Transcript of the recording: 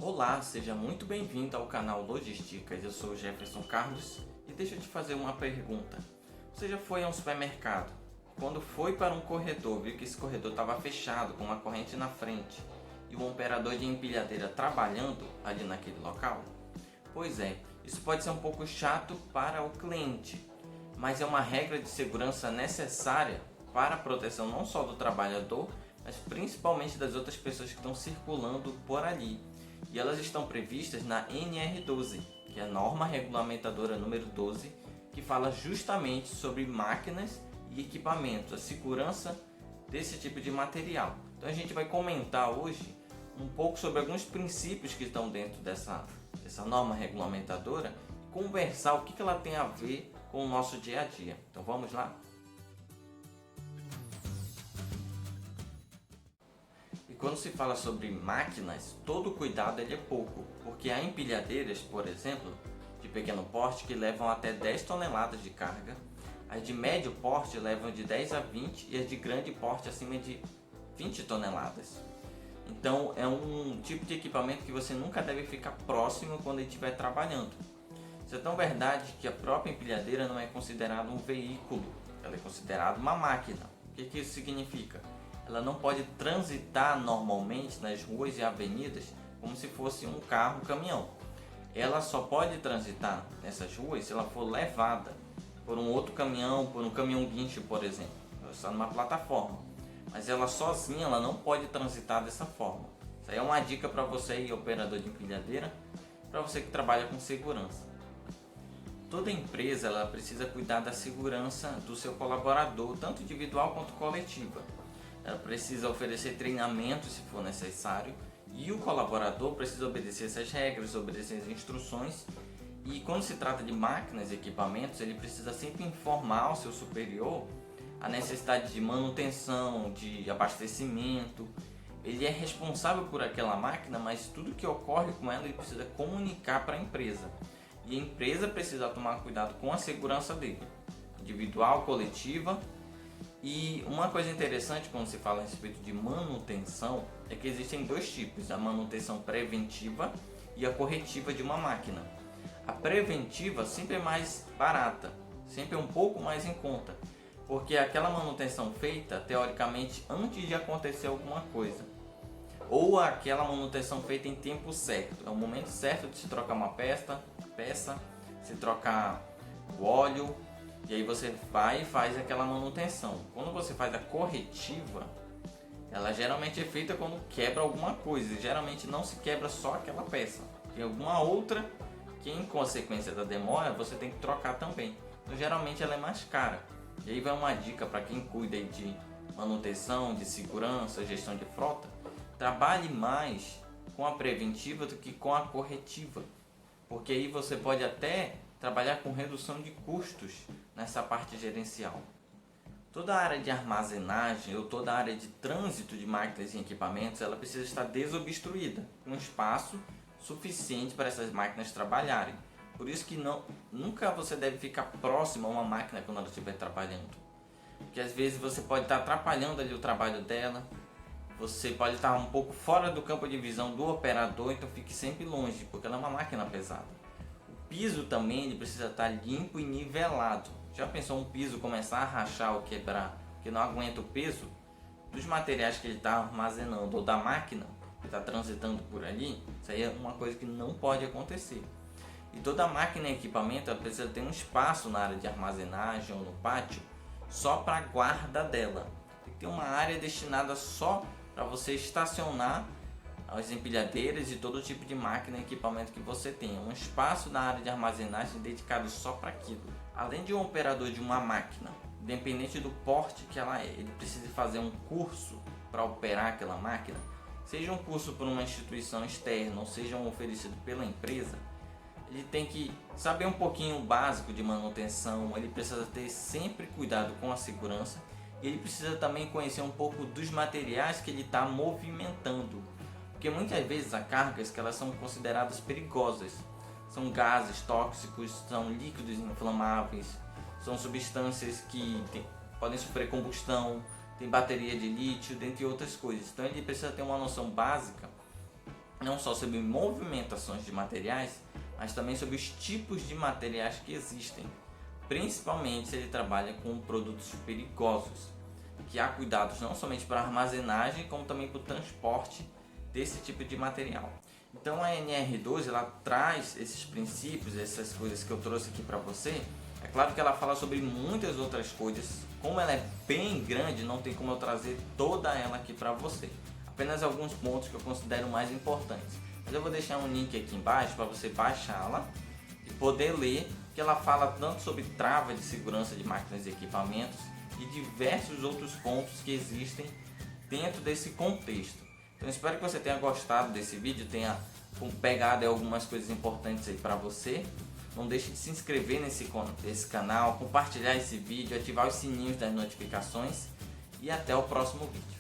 Olá, seja muito bem-vindo ao canal Logísticas. Eu sou Jefferson Carlos e deixa eu te fazer uma pergunta. Você já foi a um supermercado? Quando foi para um corredor, viu que esse corredor estava fechado com uma corrente na frente e um operador de empilhadeira trabalhando ali naquele local? Pois é, isso pode ser um pouco chato para o cliente, mas é uma regra de segurança necessária para a proteção não só do trabalhador, mas principalmente das outras pessoas que estão circulando por ali. E elas estão previstas na NR12, que é a norma regulamentadora número 12, que fala justamente sobre máquinas e equipamentos, a segurança desse tipo de material. Então a gente vai comentar hoje um pouco sobre alguns princípios que estão dentro dessa norma regulamentadora e conversar o que ela tem a ver com o nosso dia a dia. Então vamos lá? E quando se fala sobre máquinas, todo cuidado ele é pouco, porque há empilhadeiras, por exemplo, de pequeno porte que levam até 10 toneladas de carga, as de médio porte levam de 10 a 20 e as de grande porte acima de 20 toneladas. Então é um tipo de equipamento que você nunca deve ficar próximo quando ele estiver trabalhando. Isso é tão verdade que a própria empilhadeira não é considerada um veículo, ela é considerada uma máquina. O que isso significa? Ela não pode transitar normalmente nas ruas e avenidas como se fosse um carro, um caminhão. Ela só pode transitar nessas ruas se ela for levada por um outro caminhão, por um caminhão guincho, por exemplo. Ela está numa plataforma, mas ela sozinha ela não pode transitar dessa forma. Isso aí é uma dica para você aí, operador de empilhadeira, para você que trabalha com segurança. Toda empresa ela precisa cuidar da segurança do seu colaborador, tanto individual quanto coletiva. Ela precisa oferecer treinamento se for necessário e o colaborador precisa obedecer essas regras, obedecer as instruções. E quando se trata de máquinas e equipamentos, ele precisa sempre informar ao seu superior a necessidade de manutenção, de abastecimento. Ele é responsável por aquela máquina, mas tudo que ocorre com ela ele precisa comunicar para a empresa. E a empresa precisa tomar cuidado com a segurança dele, individual, coletiva. E uma coisa interessante quando se fala a respeito de manutenção é que existem dois tipos, a manutenção preventiva e a corretiva de uma máquina. A preventiva sempre é mais barata, sempre é um pouco mais em conta, porque é aquela manutenção feita teoricamente antes de acontecer alguma coisa, ou aquela manutenção feita em tempo certo, é o momento certo de se trocar uma peça, se trocar o óleo. E aí você vai e faz aquela manutenção. Quando você faz a corretiva, ela geralmente é feita quando quebra alguma coisa. E geralmente não se quebra só aquela peça. Tem alguma outra que em consequência da demora você tem que trocar também. Então geralmente ela é mais cara. E aí vai uma dica para quem cuida de manutenção, de segurança, gestão de frota. Trabalhe mais com a preventiva do que com a corretiva. Porque aí você pode até trabalhar com redução de custos nessa parte gerencial. Toda a área de armazenagem ou toda a área de trânsito de máquinas e equipamentos ela precisa estar desobstruída, com espaço suficiente para essas máquinas trabalharem. Por isso que nunca você deve ficar próximo a uma máquina quando ela estiver trabalhando. Porque às vezes você pode estar atrapalhando ali o trabalho dela, você pode estar um pouco fora do campo de visão do operador, então fique sempre longe, porque ela é uma máquina pesada. O piso também ele precisa estar limpo e nivelado. Já pensou um piso começar a rachar ou quebrar, que não aguenta o peso dos materiais que ele está armazenando ou da máquina que está transitando por ali? Isso aí é uma coisa que não pode acontecer. E toda máquina e equipamento ela precisa ter um espaço na área de armazenagem ou no pátio só para a guarda dela. Tem que ter uma área destinada só para você estacionar as empilhadeiras e todo tipo de máquina e equipamento que você tenha. Um espaço na área de armazenagem dedicado só para aquilo. Além de um operador de uma máquina, independente do porte que ela é, ele precisa fazer um curso para operar aquela máquina, seja um curso por uma instituição externa ou seja um oferecido pela empresa, ele tem que saber um pouquinho o básico de manutenção, ele precisa ter sempre cuidado com a segurança e ele precisa também conhecer um pouco dos materiais que ele está movimentando. Porque muitas vezes há cargas que elas são consideradas perigosas. São gases tóxicos, são líquidos inflamáveis, são substâncias que podem sofrer combustão, tem bateria de lítio, dentre outras coisas. Então ele precisa ter uma noção básica não só sobre movimentações de materiais, mas também sobre os tipos de materiais que existem, principalmente se ele trabalha com produtos perigosos, que há cuidados não somente para a armazenagem, como também para o transporte desse tipo de material. Então a NR2 ela traz esses princípios, essas coisas que eu trouxe aqui para você. É claro que ela fala sobre muitas outras coisas, como ela é bem grande, não tem como eu trazer toda ela aqui para você. Apenas alguns pontos que eu considero mais importantes. Mas eu vou deixar um link aqui embaixo para você baixá-la e poder ler, que ela fala tanto sobre trava de segurança de máquinas e equipamentos e diversos outros pontos que existem dentro desse contexto. Então espero que você tenha gostado desse vídeo, tenha pegado algumas coisas importantes aí para você. Não deixe de se inscrever nesse canal, compartilhar esse vídeo, ativar os sininhos das notificações e até o próximo vídeo.